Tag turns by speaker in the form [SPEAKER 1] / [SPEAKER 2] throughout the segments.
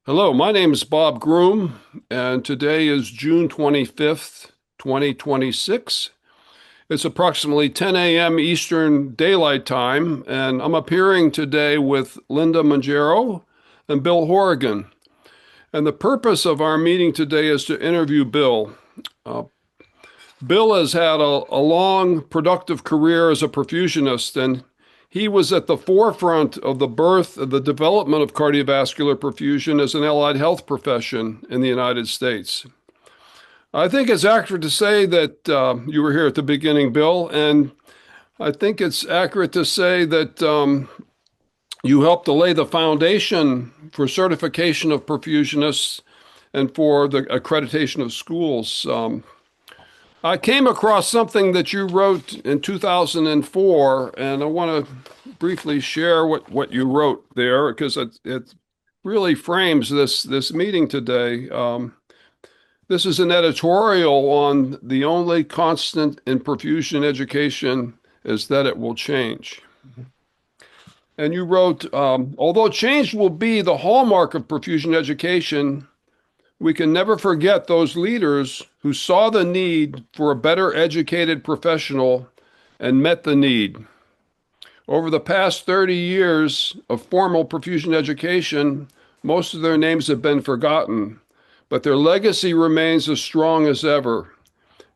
[SPEAKER 1] Hello, my name is Bob Groom, and today is June 25th, 2026. It's approximately 10 a.m. Eastern Daylight Time, and I'm appearing today with Linda Mangiero and Bill Horgan. And the purpose of our meeting today is to interview Bill. Uh, Bill has had a long, productive career as a perfusionist, and he was at the forefront of the birth of the development of cardiovascular perfusion as an allied health profession in the United States. I think it's accurate to say that you were here at the beginning, Bill, and I think it's accurate to say that you helped to lay the foundation for certification of perfusionists and for the accreditation of schools. I came across something that you wrote in 2004, and I want to briefly share what you wrote there because it really frames this meeting today. This is an editorial on the only constant in perfusion education is that it will change. And you wrote, although change will be the hallmark of perfusion education, we can never forget those leaders who saw the need for a better educated professional and met the need. Over the past 30 years of formal perfusion education, most of their names have been forgotten, but their legacy remains as strong as ever.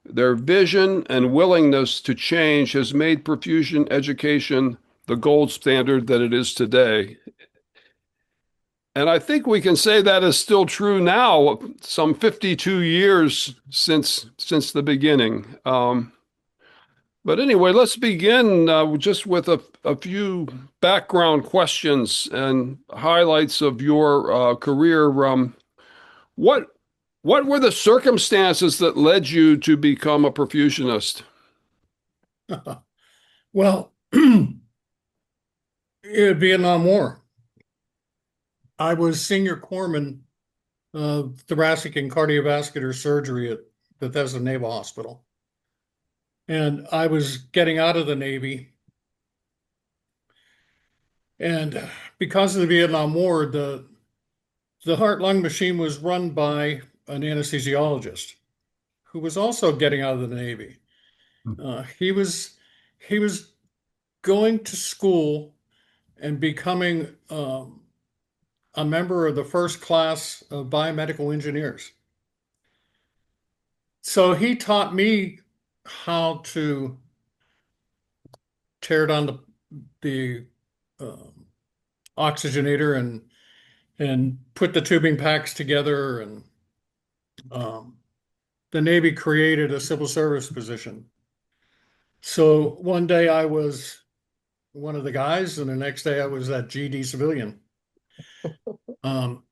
[SPEAKER 1] Their vision and willingness to change has made perfusion education the gold standard that it is today. And I think we can say that is still true now, some 52 years since the beginning. But anyway, let's begin just with a few background questions and highlights of your career. What what were the circumstances that led you to become a perfusionist?
[SPEAKER 2] Well, Vietnam War. I was senior corpsman of thoracic and cardiovascular surgery at Bethesda Naval Hospital. And I was getting out of the Navy. And because of the Vietnam War, the heart-lung machine was run by an anesthesiologist who was also getting out of the Navy. He was going to school and becoming a member of the first class of biomedical engineers. So he taught me how to tear down the oxygenator and put the tubing packs together. And um, the Navy created a civil service position. So one day I was one of the guys, and the next day I was that GD civilian. Um,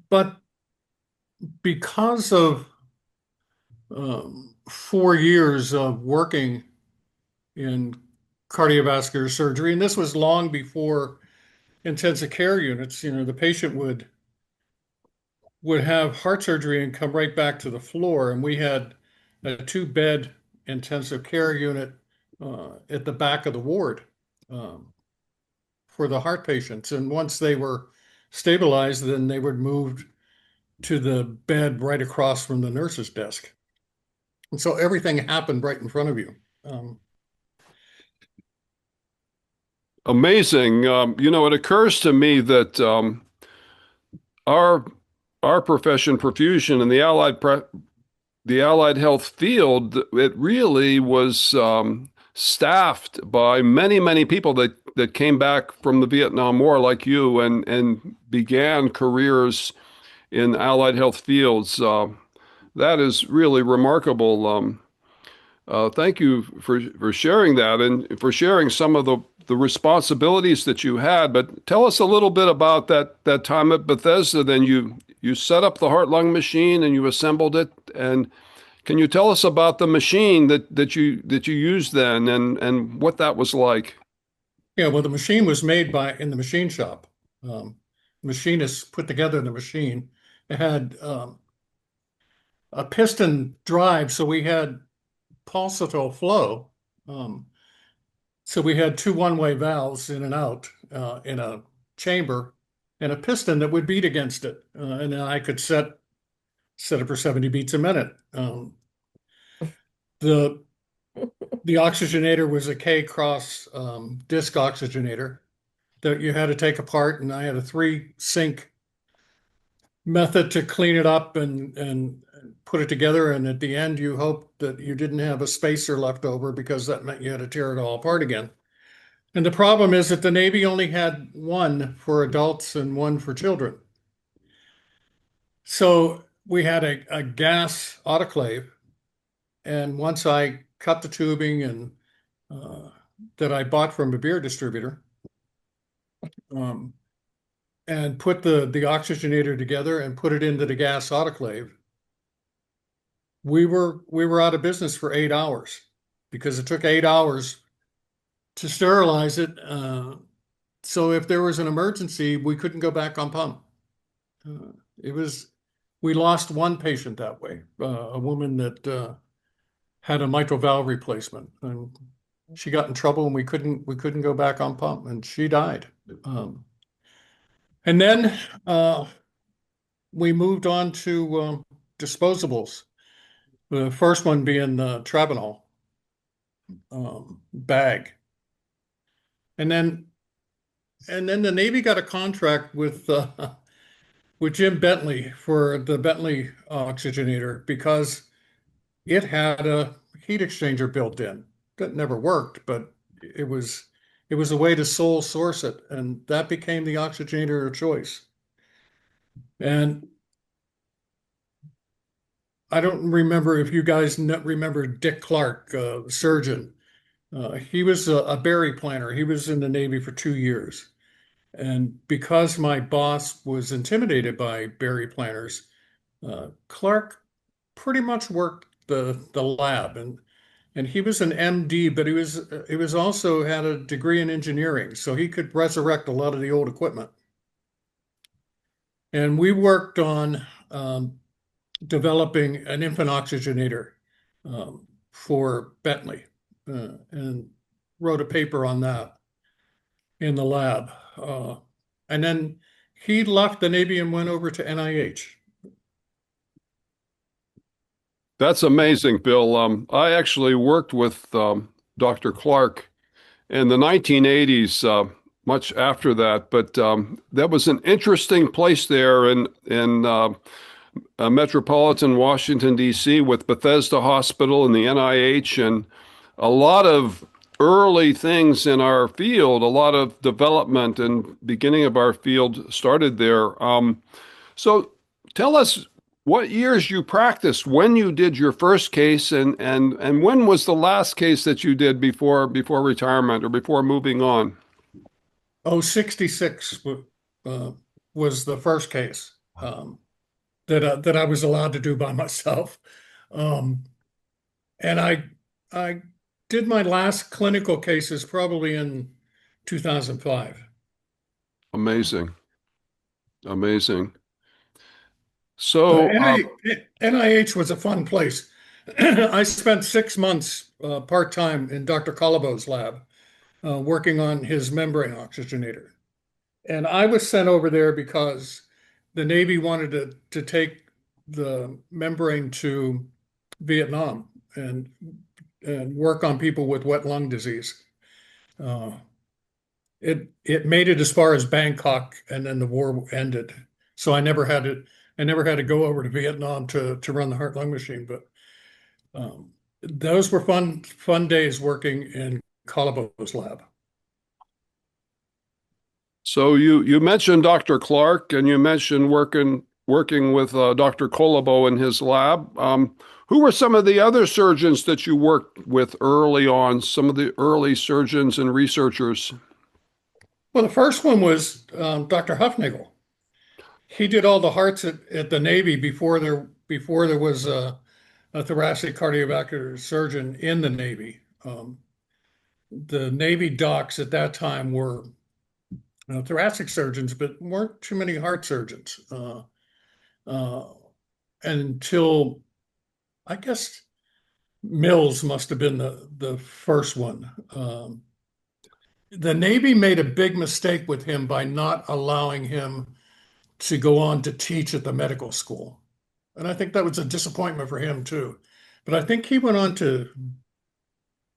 [SPEAKER 2] but because of 4 years of working in cardiovascular surgery, and this was long before intensive care units, the patient would have heart surgery and come right back to the floor. And we had a two-bed intensive care unit at the back of the ward um, for the heart patients. And once they were stabilized, then they would move to the bed right across from the nurse's desk. And so everything happened right in front of you. Um,
[SPEAKER 1] Amazing. It occurs to me that our our profession, perfusion, and the allied health field, it really was staffed by many people that came back from the Vietnam War, like you, and began careers in allied health fields. That is really remarkable. Thank you for sharing that and for sharing some of the responsibilities that you had. But tell us a little bit about that time at Bethesda. Then you set up the heart-lung machine and you assembled it. And can you tell us about the machine that you used then and what that was like?
[SPEAKER 2] yeah, well, the machine was made in the machine shop. Um, Machinists put together the machine. It had a piston drive, so we had pulsatile flow. Um, so we had two one-way valves in and out in a chamber, and a piston that would beat against it. And then I could set it for 70 beats a minute. The the oxygenator was a K-cross disc oxygenator that you had to take apart, and I had a 3-sink method to clean it up and put it together. And at the end, you hoped that you didn't have a spacer left over because that meant you had to tear it all apart again. And the problem is that the Navy only had one for adults and one for children. So we had a gas autoclave. And once I cut the tubing and that I bought from a beer distributor, um, and put the oxygenator together and put it into the gas autoclave, we were out of business for 8 hours because it took 8 hours to sterilize it. So if there was an emergency, we couldn't go back on pump. It was we lost one patient that way, a woman that had a mitral valve replacement, and she got in trouble, and we couldn't go back on pump, and she died. And then we moved on to disposables. The first one being the Travenol bag, and then the Navy got a contract with Jim Bentley for the Bentley oxygenator because it had a heat exchanger built in. That never worked, but it was a way to sole source it, and that became the oxygenator of choice. And I don't remember if you guys remember Dick Clark, surgeon. He was a berry planter. He was in the Navy for 2 years. And because my boss was intimidated by berry planters, Clark pretty much worked the lab, and he was an MD, but he was also had a degree in engineering, so he could resurrect a lot of the old equipment. And we worked on developing an infant oxygenator for Bentley, and wrote a paper on that in the lab. And then he left the Navy and went over to NIH.
[SPEAKER 1] That's amazing, Bill. I actually worked with Dr. Clark in the 1980s, much after that, but that was an interesting place there in metropolitan Washington, D.C., with Bethesda Hospital and the NIH, and a lot of early things in our field, a lot of development and beginning of our field started there. So tell us what years you practiced, when you did your first case, and when was the last case that you did before retirement or before moving on?
[SPEAKER 2] Oh, 66 was the first case that I was allowed to do by myself. Um, and I did my last clinical cases probably in 2005.
[SPEAKER 1] Amazing. Amazing.
[SPEAKER 2] Uh,
[SPEAKER 1] So,
[SPEAKER 2] NIH was a fun place. I spent 6 months part-time in Dr. Colabo's lab working on his membrane oxygenator. And I was sent over there because the Navy wanted to take the membrane to Vietnam and work on people with wet lung disease. Uh, it made it as far as Bangkok, and then the war ended. So I never had to go over to Vietnam to run the heart lung machine. But those were fun days working in Colabo's lab.
[SPEAKER 1] so you mentioned Dr. Clark, and you mentioned working with Dr. Colabo in his lab. Who were some of the other surgeons that you worked with early on? Some of the early surgeons and researchers.
[SPEAKER 2] Well, the first one was Dr. Huffnagel. He did all the hearts at the Navy before there was a thoracic cardiovascular surgeon in the Navy. The Navy docs at that time were thoracic surgeons, but weren't too many heart surgeons uh, until I guess Mills must have been the first one. the Navy made a big mistake with him by not allowing him to go on to teach at the medical school. And I think that was a disappointment for him too. But I think he went on to,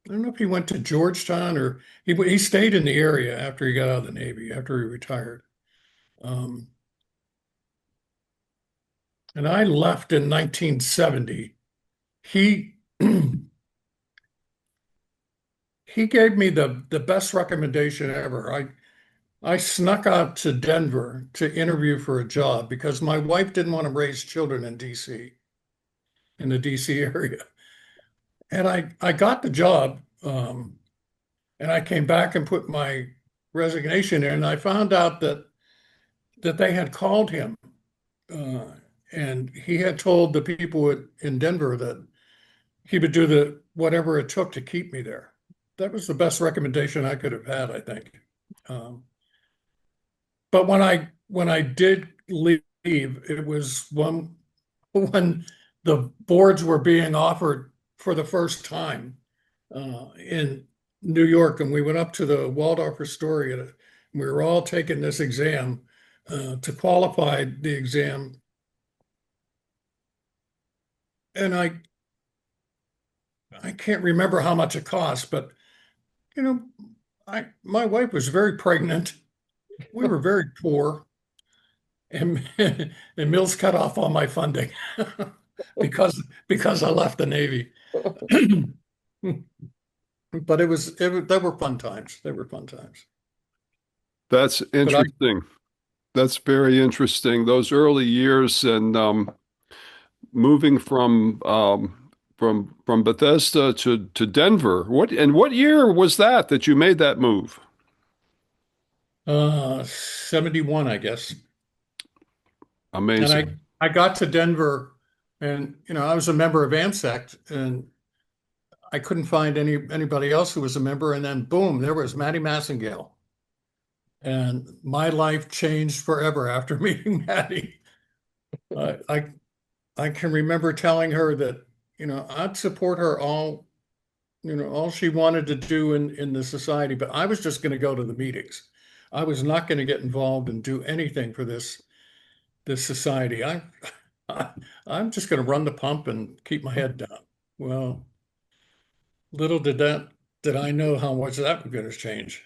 [SPEAKER 2] I don't know if he went to Georgetown or he stayed in the area after he got out of the Navy, after he retired. Um, and I left in 1970. He he gave me the best recommendation ever. I snuck out to Denver to interview for a job because my wife didn't want to raise children in DC, in the DC area. And I got the job, and I came back and put my resignation in. And I found out that they had called him, uh, and he had told the people in Denver that he would do the whatever it took to keep me there. That was the best recommendation I could have had, I think. Um, but when I did leave, it was when the boards were being offered for the first time in New York, and we went up to the Waldorf Astoria. And we were all taking this exam to qualify the exam, and I can't remember how much it cost, but you know, my wife was very pregnant. We were very poor, and and Mills cut off all my funding because I left the Navy. But they were fun times. They were fun times.
[SPEAKER 1] That's
[SPEAKER 2] But I
[SPEAKER 1] interesting. That's very interesting. Those early years and moving from Bethesda to Denver. What year was that you made that move?
[SPEAKER 2] 71, I guess. And
[SPEAKER 1] Amazing.
[SPEAKER 2] I got to Denver, and I was a member of AmSECT, and I couldn't find anybody else who was a member. And then boom, there was Maddie Massengale. And my life changed forever after meeting Maddie. I, I I can remember telling her that, I'd support her all she wanted to do in the society, but I was just going to go to the meetings. I was not going to get involved and do anything for this society. I I'm just going to run the pump and keep my head down. Well, little did I know how much that was going to change.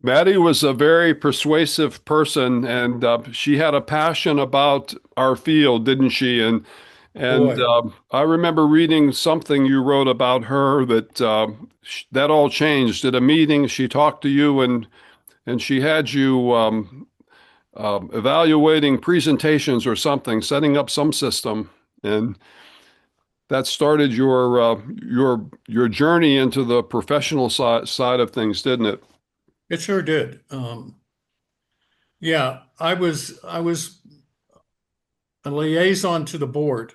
[SPEAKER 1] Maddie was a very persuasive person, and she had a passion about our field, didn't she? And
[SPEAKER 2] Boy,
[SPEAKER 1] I remember reading something you wrote about her that that all changed at a meeting. She talked to you, and she had you evaluating presentations or something, setting up some system, and that started your journey into the professional side of things, didn't it?
[SPEAKER 2] it sure did. Yeah, I was a liaison to the board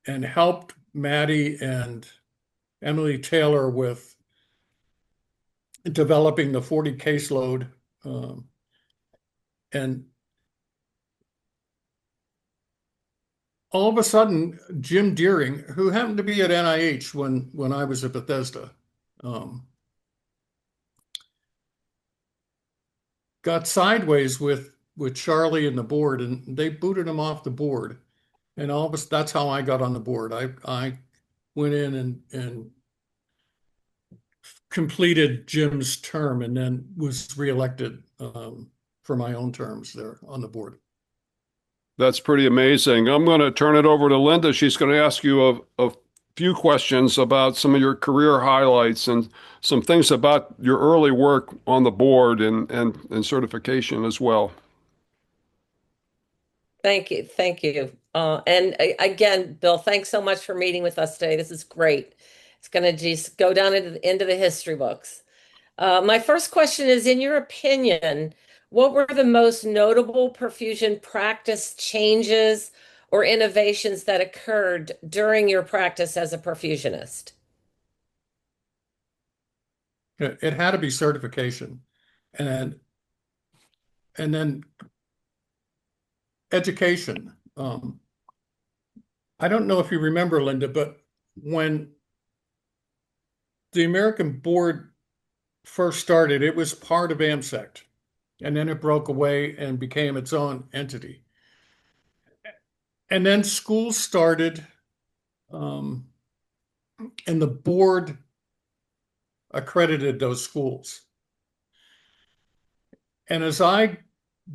[SPEAKER 2] and helped Maddie and Emily Taylor with developing the 40 caseload. Um, and all of a sudden, Jim Deering, who happened to be at NIH when I was at Bethesda, um, got sideways with Charlie and the board, and they booted him off the board. And all of us, that's how I got on the board. I went in and completed Jim's term and then was reelected for my own terms there on the board.
[SPEAKER 1] That's pretty amazing. I'm going to turn it over to Linda. She's going to ask you a few questions about some of your career highlights and some things about your early work on the board and certification as well.
[SPEAKER 3] Thank you. Thank you. Again, Bill, thanks so much for meeting with us today. This is great. It's going to just go down into the history books. My first question is, in your opinion, what were the most notable perfusion practice changes or innovations that occurred during your practice as a perfusionist?
[SPEAKER 2] It had to be certification, and and then education. I don't know if you remember, Linda, but when the American board first started, it was part of AmSECT, and then it broke away and became its own entity. And then schools started, um, and the board accredited those schools. And as I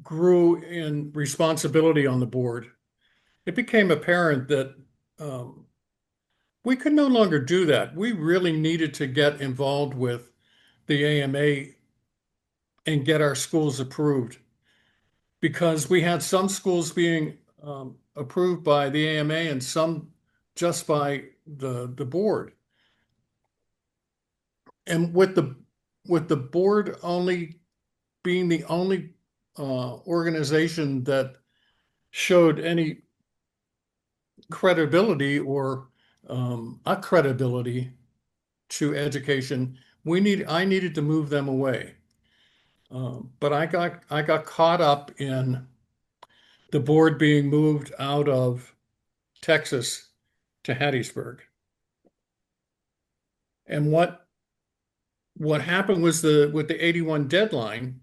[SPEAKER 2] grew in responsibility on the board, it became apparent that we could no longer do that. We really needed to get involved with the AMA and get our schools approved, because we had some schools being approved by the AMA and some just by the board. And with the board only being the only organization that showed any credibility or accredibility to education, I needed to move them away. But I got caught up in the board being moved out of Texas to Hattiesburg. And what happened was with the 81 deadline,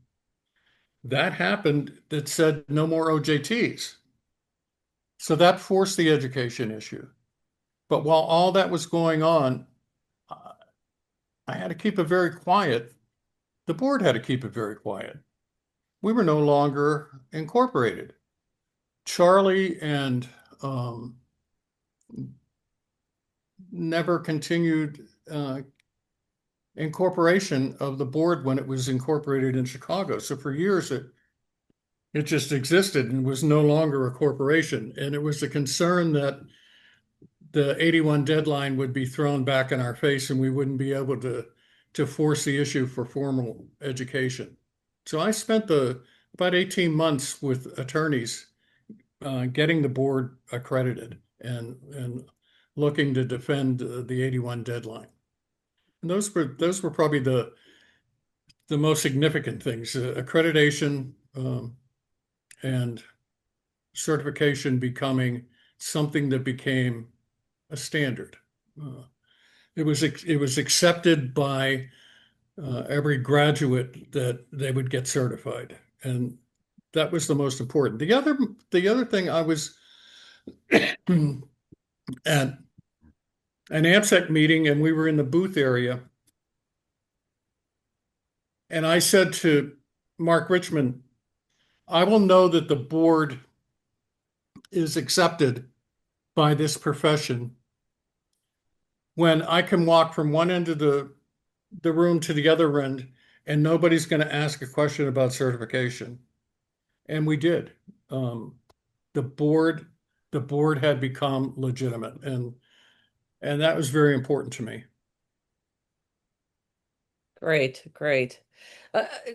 [SPEAKER 2] that happened that said no more OJTs. So that forced the education issue. But while all that was going on, I had to keep it very quiet. The board had to keep it very quiet. We were no longer incorporated. Charlie and never continued incorporation of the board when it was incorporated in Chicago. So for years it just existed and was no longer a corporation. And it was a concern that the 81 deadline would be thrown back in our face and we wouldn't be able to force the issue for formal education. So I spent about 18 months with attorneys getting the board accredited and looking to defend the 81 deadline. And those were probably the most significant things: accreditation and certification becoming something that became a standard. It was accepted by every graduate that they would get certified, and that was the most important. The other thing, I was at an AmSECT meeting, and we were in the booth area, and I said to Mark Richmond, I will know that the board is accepted by this profession when I can walk from one end of the room to the other end and nobody's going to ask a question about certification. And we did. The board had become legitimate, and that was very important to me.
[SPEAKER 3] Great, great.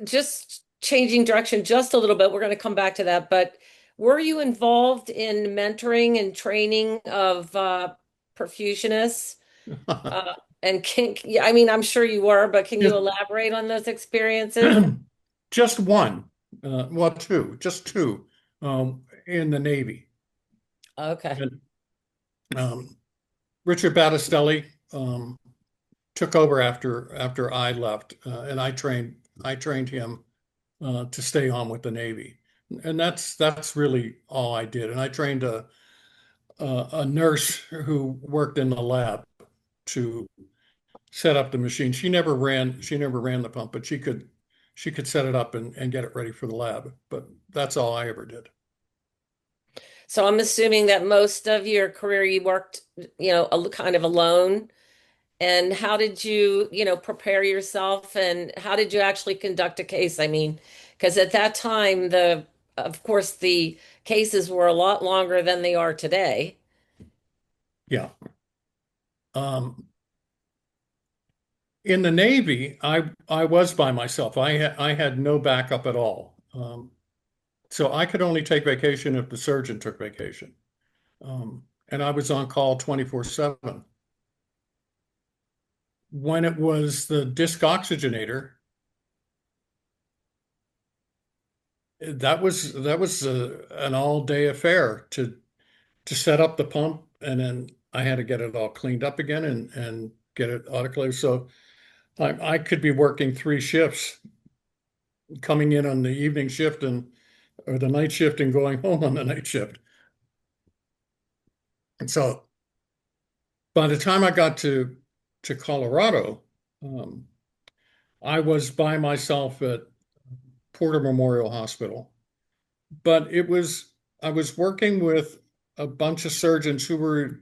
[SPEAKER 3] Just changing direction just a little bit. We're going to come back to that, but were you involved in mentoring and training of perfusionists? Yeah, I mean, I'm sure you were, but can you elaborate on those experiences?
[SPEAKER 2] Just one, well, just two, in the Navy.
[SPEAKER 3] Okay.
[SPEAKER 2] And, Richard Battistelli took over after I left, and I trained him to stay on with the Navy, and that's really all I did. And I trained a nurse who worked in the lab to set up the machine. She never ran the pump, but she could set it up and get it ready for the lab. But that's all I ever did.
[SPEAKER 3] So I'm assuming that most of your career you worked, kind of alone. And how did you, prepare yourself, and how did you actually conduct a case? I mean, because at that time, of course, the cases were a lot longer than they are today.
[SPEAKER 2] Yeah. In the Navy, I was by myself. I had no backup at all. So I could only take vacation if the surgeon took vacation. And I was on call 24/7. When it was the disc oxygenator, that was an all-day affair to set up the pump, and then I had to get it all cleaned up again and get it autoclaved. So I could be working 3 shifts, coming in on the evening shift or the night shift and going home on the night shift. And so by the time I got to Colorado, um, I was by myself at Porter Memorial Hospital, but I was working with a bunch of surgeons who were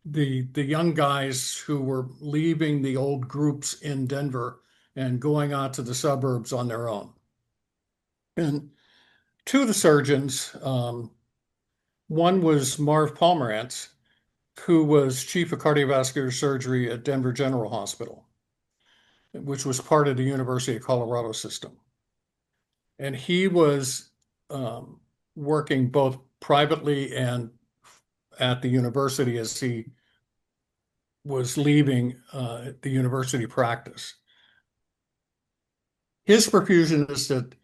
[SPEAKER 2] the young guys who were leaving the old groups in Denver and going out to the suburbs on their own. And two of the surgeons, one was Marv Pomerantz, who was chief of cardiovascular surgery at Denver General Hospital, which was part of the University of Colorado system. And he was working both privately and at the university as he was leaving the university practice. His perfusionist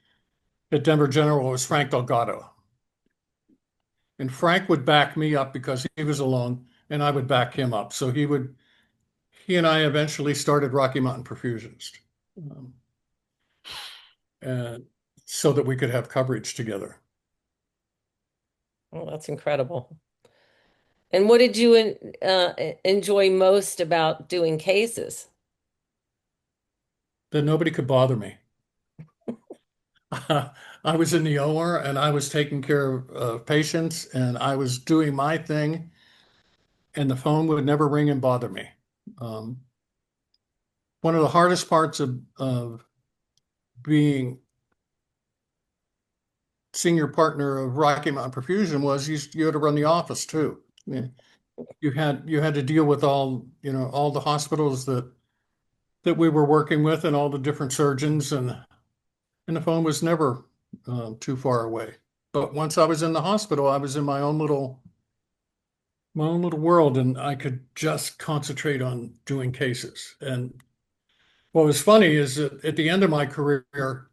[SPEAKER 2] at Denver General was Frank Delgado. And Frank would back me up because he was alone, and I would back him up. So he and I eventually started Rocky Mountain Perfusionist, and so that we could have coverage together.
[SPEAKER 3] Oh, that's incredible. And what did you enjoy most about doing cases?
[SPEAKER 2] That nobody could bother me. I was in the OR and I was taking care of patients and I was doing my thing, and the phone would never ring and bother me. One of the hardest parts of being senior partner of Rocky Mountain Perfusion was you had to run the office too. You had to deal with all the hospitals that we were working with and all the different surgeons, and the phone was never too far away. But once I was in the hospital, I was in my own little world, and I could just concentrate on doing cases. And what was funny is that at the end of my career,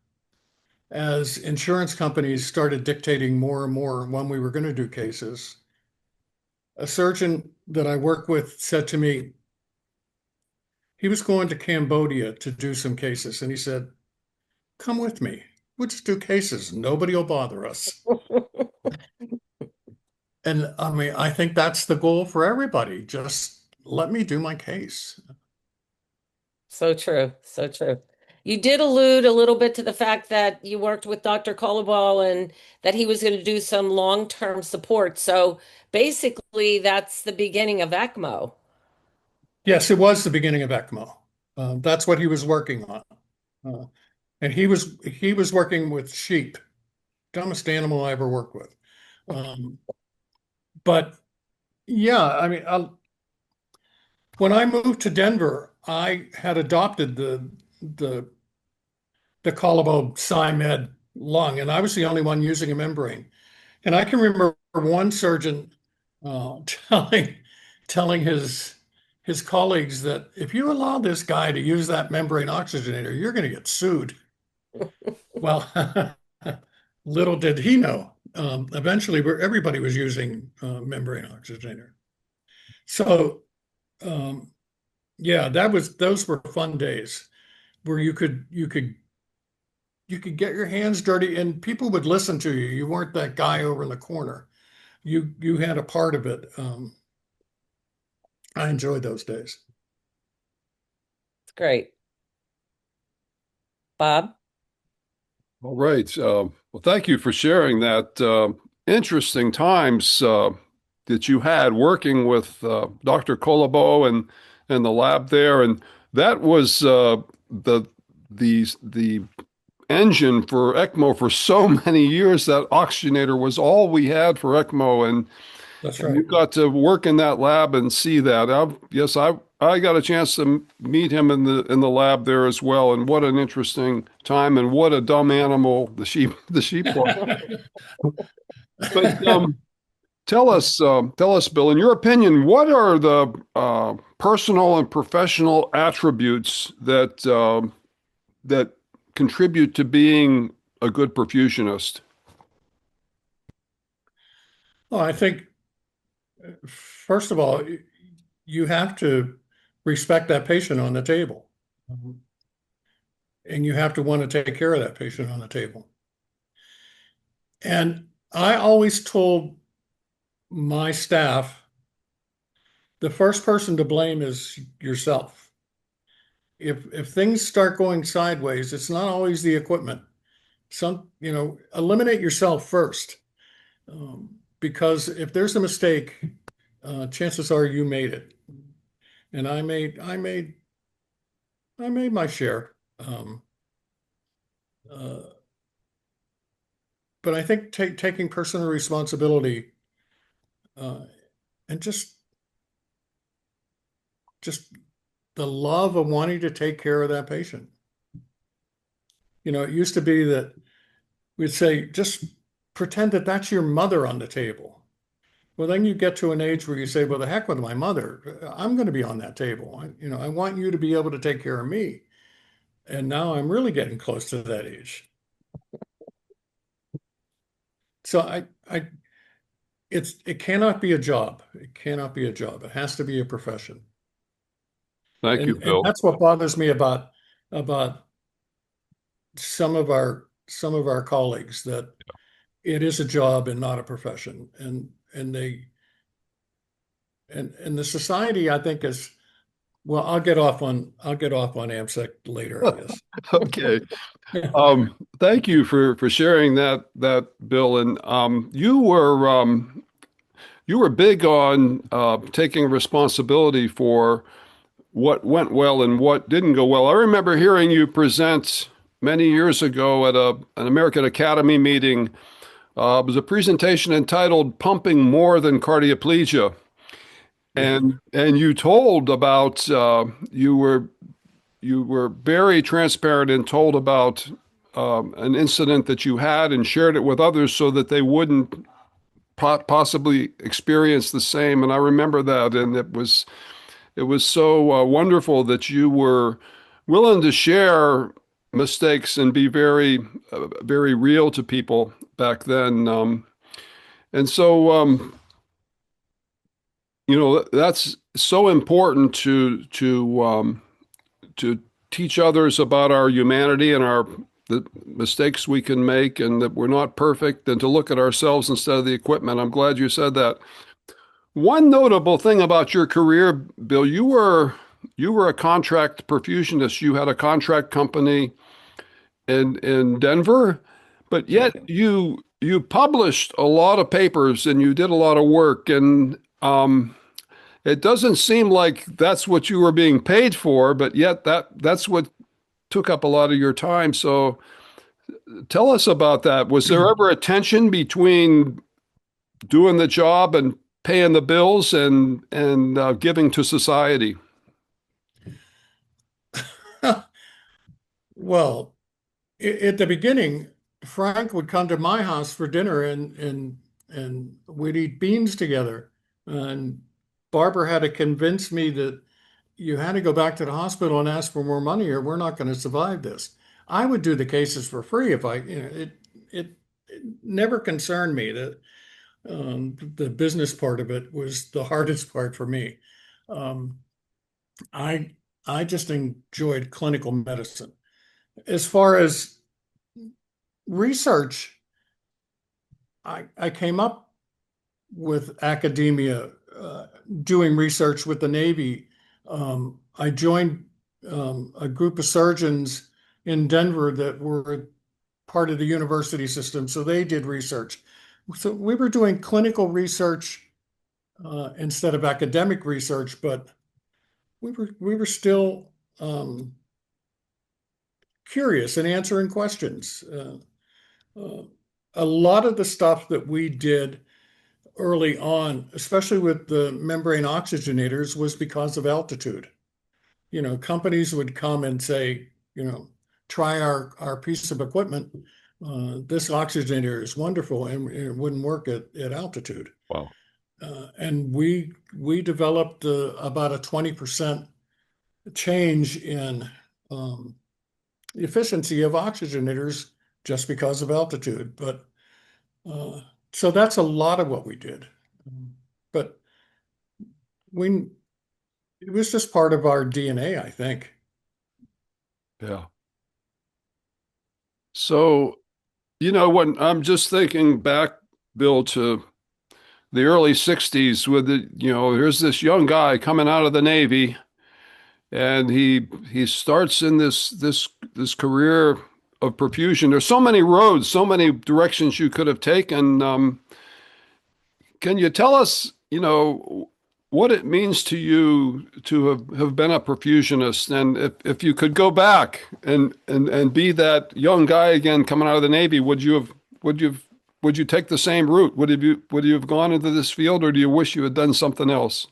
[SPEAKER 2] as insurance companies started dictating more and more when we were going to do cases, a surgeon that I worked with said to me, he was going to Cambodia to do some cases, and he said, "Come with me. We'll just do cases. Nobody will bother us." And I mean, I think that's the goal for everybody. Just let me do my case.
[SPEAKER 3] So true, so true. You did allude a little bit to the fact that you worked with Dr. Colobal and that he was going to do some long-term support. So basically, that's the beginning of ECMO.
[SPEAKER 2] Yes, it was the beginning of ECMO. That's what he was working on. Uh, and he was working with sheep, dumbest animal I ever worked with. But yeah, I mean, when I moved to Denver, I had adopted the Colabo SciMed lung, and I was the only one using a membrane. And I can remember one surgeon telling his colleagues that if you allow this guy to use that membrane oxygenator, you're going to get sued. Well, little did he know. Eventually, everybody was using membrane oxygenator. So, yeah, those were fun days where you could get your hands dirty and people would listen to you. You weren't that guy over in the corner. You had a part of it. I enjoyed those days.
[SPEAKER 3] It's great. Bob?
[SPEAKER 1] All right. Well, thank you for sharing that interesting times that you had working with Dr. Colabo and the lab there, and that was the engine for ECMO for so many years. That oxygenator was all we had for ECMO, and
[SPEAKER 2] That's
[SPEAKER 1] you
[SPEAKER 2] right.
[SPEAKER 1] got to work in that lab and see that. I got a chance to meet him in the lab there as well, and what an interesting time, and what a dumb animal the sheep was. But tell us, Bill, in your opinion, what are the personal and professional attributes that contribute to being a good perfusionist?
[SPEAKER 2] Well, I think first of all, you have to respect that patient on the table. and you have to want to take care of that patient on the table. And I always told my staff, the first person to blame is yourself. If things start going sideways, it's not always the equipment. Eliminate yourself first. Because if there's a mistake, chances are you made it. And I made my share. But I think taking personal responsibility and just the love of wanting to take care of that patient. It used to be that we'd say, just pretend that that's your mother on the table. Well, then you get to an age where you say, well, the heck with my mother. I'm going to be on that table. I want you to be able to take care of me. And now I'm really getting close to that age. So it cannot be a job. It cannot be a job. It has to be a profession.
[SPEAKER 1] Thank you,
[SPEAKER 2] And
[SPEAKER 1] Bill.
[SPEAKER 2] that's what bothers me about some of our colleagues, that it is a job and not a profession. And the society, I think, is, well, I'll get off on AmSECT later, I guess.
[SPEAKER 1] Okay. Thank you for sharing that, Bill. And you were big on taking responsibility for what went well and what didn't go well. I remember hearing you present many years ago at an American Academy meeting. It was a presentation entitled "Pumping More Than Cardioplegia," and you told about you were very transparent and told about an incident that you had and shared it with others so that they wouldn't possibly experience the same. And I remember that, and it was so wonderful that you were willing to share mistakes and be very very real to people back then. And so that's so important to teach others about our humanity and the mistakes we can make, and that we're not perfect, and to look at ourselves instead of the equipment. I'm glad you said that. One notable thing about your career, Bill, you were a contract perfusionist. You had a contract company in Denver, but yet you published a lot of papers and you did a lot of work, and it doesn't seem like that's what you were being paid for, but yet that's what took up a lot of your time. So tell us about that. Was there ever a tension between doing the job and paying the bills and giving to society?
[SPEAKER 2] Well, at the beginning, Frank would come to my house for dinner, and we'd eat beans together. And Barbara had to convince me that you had to go back to the hospital and ask for more money, or we're not going to survive this. I would do the cases for free if it never concerned me that the business part of it was the hardest part for me. Um, I just enjoyed clinical medicine. As far as research, I came up with academia, doing research with the Navy. I joined a group of surgeons in Denver that were part of the university system, so they did research. So we were doing clinical research instead of academic research, but we were still curious and answering questions. A lot of the stuff that we did early on, especially with the membrane oxygenators, was because of altitude. Companies would come and say, try our piece of equipment. This oxygenator is wonderful, and it wouldn't work at altitude.
[SPEAKER 1] Wow.
[SPEAKER 2] And we developed about a 20% change in efficiency of oxygenators just because of altitude. But so that's a lot of what we did. But it was just part of our DNA, I think.
[SPEAKER 1] Yeah. So, when I'm just thinking back, Bill, to the early 60s with here's this young guy coming out of the Navy and he starts in this career of perfusion. There's so many roads, so many directions you could have taken. Can you tell us, what it means to you to have been a perfusionist? And if you could go back and be that young guy again coming out of the Navy, would you would you take the same route? Would you have gone into this field, or do you wish you had done something else?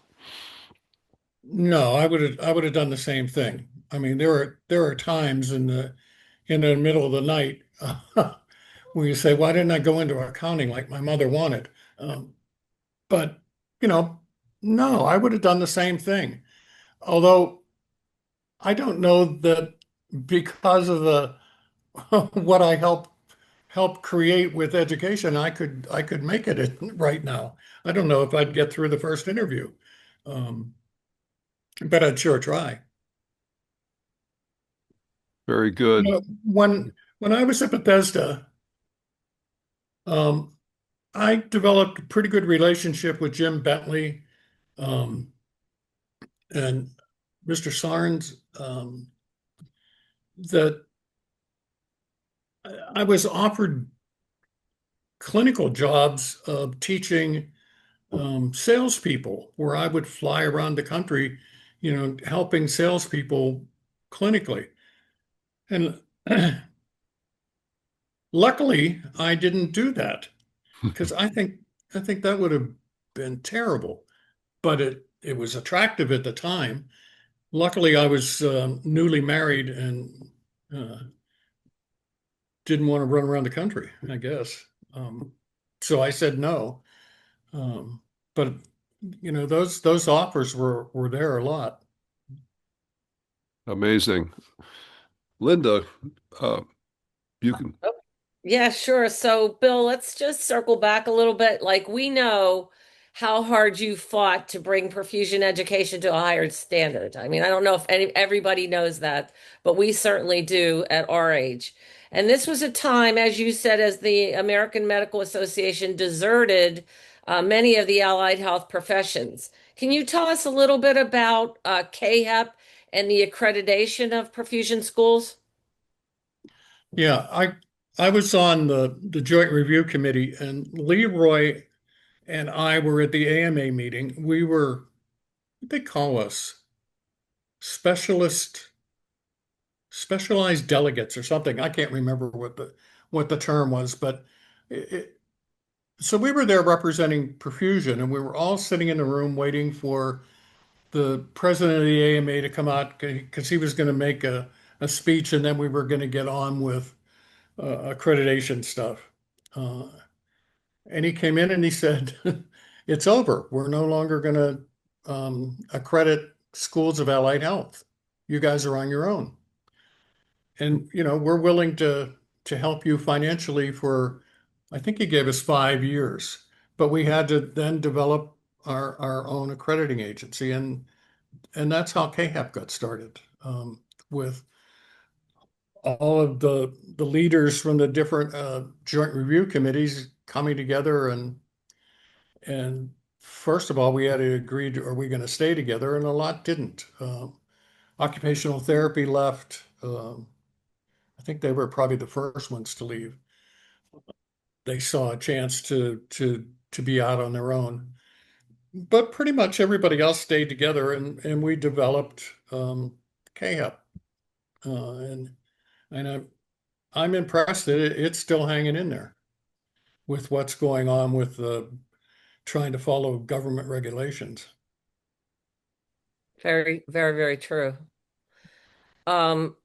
[SPEAKER 2] No, I would have done the same thing. I mean, there are times in the middle of the night where you say, "Why didn't I go into accounting like my mother wanted?" Um, but you know, no, I would have done the same thing. Although I don't know that because of the what I help create with education, I could make it right now. I don't know if I'd get through the first interview, um, but I'd sure try.
[SPEAKER 1] Very good.
[SPEAKER 2] When I was at Bethesda, um, I developed a pretty good relationship with Jim Bentley, um, and Mr. Sarnes, that I was offered clinical jobs of teaching salespeople, where I would fly around the country, helping salespeople clinically. And luckily, I didn't do that because I think that would have been terrible. But it was attractive at the time. Luckily, I was newly married and uh, didn't want to run around the country, I guess. So I said no. But those offers were there a lot.
[SPEAKER 1] Amazing. Linda, uh, you can.
[SPEAKER 3] Yeah, sure. So, Bill, let's just circle back a little bit. Like, we know how hard you fought to bring perfusion education to a higher standard. I mean, I don't know if everybody knows that, but we certainly do at our age. And this was a time, as you said, as the American Medical Association deserted many of the allied health professions. Can you tell us a little bit about CAAHEP and the accreditation of perfusion schools?
[SPEAKER 2] Yeah, I was on the Joint Review Committee, and Leroy and I were at the AMA meeting. We were, what they call us, specialist specialized delegates or something. I can't remember what the term was, but so we were there representing perfusion, and we were all sitting in the room waiting for the president of the AMA to come out because he was going to make a speech, and then we were going to get on with accreditation stuff. Uh, and he came in and he said, "It's over. We're no longer going to accredit schools of allied health. You guys are on your own, and we're willing to help you financially for." I think he gave us 5 years, but we had to then develop our own accrediting agency, and that's how CAAHEP got started, with all of the leaders from the different joint review committees coming together, and first of all, we had to agree to, are we going to stay together? And a lot didn't. Occupational therapy left. I think they were probably the first ones to leave. They saw a chance to be out on their own. But pretty much everybody else stayed together, and we developed CAAHEP. And I'm impressed that it's still hanging in there with what's going on with trying to follow government regulations.
[SPEAKER 3] Very, very, very true. Um,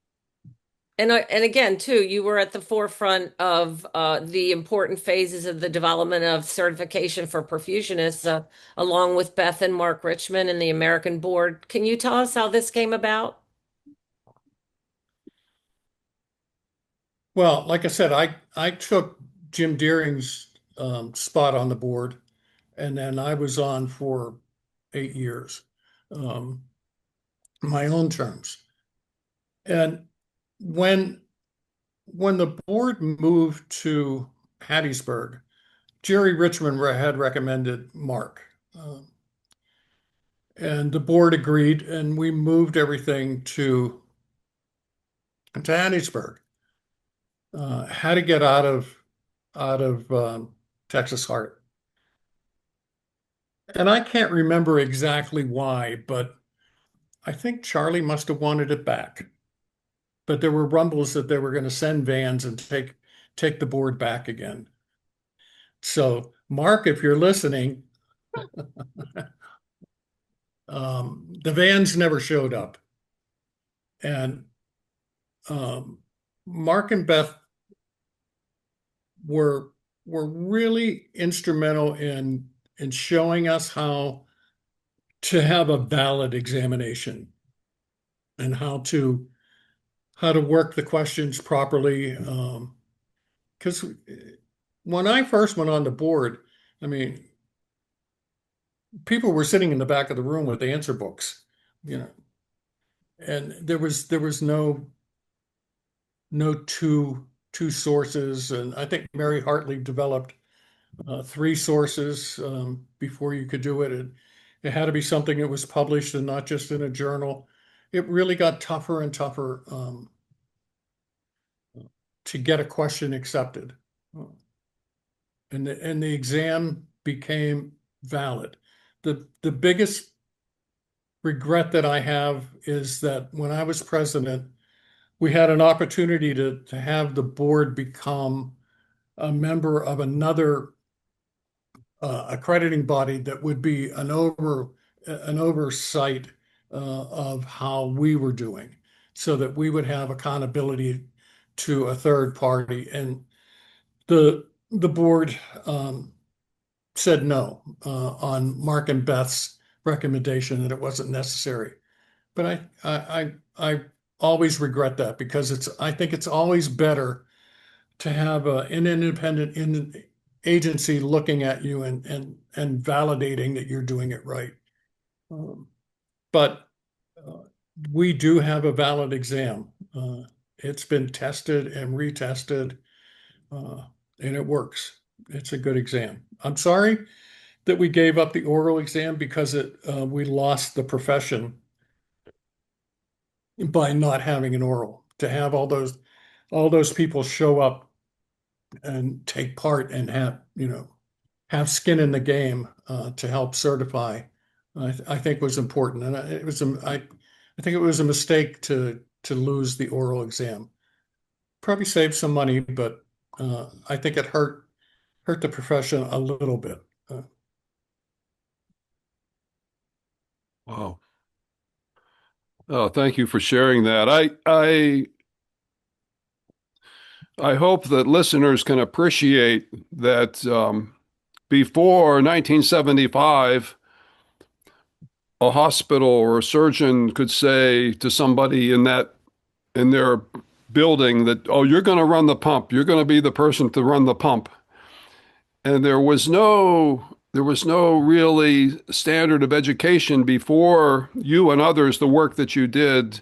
[SPEAKER 3] and again, too, you were at the forefront of the important phases of the development of certification for perfusionists, along with Beth and Mark Richmond and the American Board. Can you tell us how this came about?
[SPEAKER 2] Well, like I said, I took Jim Deering's spot on the board, and then I was on for 8 years, um, my own terms. And when when the board moved to Hattiesburg, Jerry Richmond had recommended Mark. And the board agreed, and we moved everything to Hattiesburg. Had to get out of Texas Heart. And I can't remember exactly why, but I think Charlie must have wanted it back. But there were rumbles that they were going to send vans and take the board back again. So, Mark, if you're listening, the vans never showed up. And Mark and Beth were really instrumental in showing us how to have a valid examination and how to work the questions properly. Because when I first went on the board, I mean, people were sitting in the back of the room with answer books, you know, and there was no two sources, and I think Mary Hartley developed three sources before you could do it. It had to be something that was published and not just in a journal. It really got tougher and tougher to get a question accepted, and the exam became valid. The biggest regret that I have is that when I was president, we had an opportunity to have the board become a member of another accrediting body that would be an oversight of how we were doing, so that we would have accountability to a third party. And the board said no on Mark and Beth's recommendation, that it wasn't necessary. But I always regret that, because I think it's always better to have an independent agency looking at you and validating that you're doing it right. But we do have a valid exam. It's been tested and retested, and it works. It's a good exam. I'm sorry that we gave up the oral exam, because we lost the profession by not having an oral. To have all those people show up and take part and have skin in the game to help certify, I think was important. And I think it was a mistake to lose the oral exam. Probably saved some money, but I think it hurt the profession a little bit.
[SPEAKER 1] Wow. Oh, thank you for sharing that. I hope that listeners can appreciate that before 1975, a hospital or a surgeon could say to somebody in their building that, oh, you're going to run the pump. You're going to be the person to run the pump. And there was no really standard of education before you and others, the work that you did,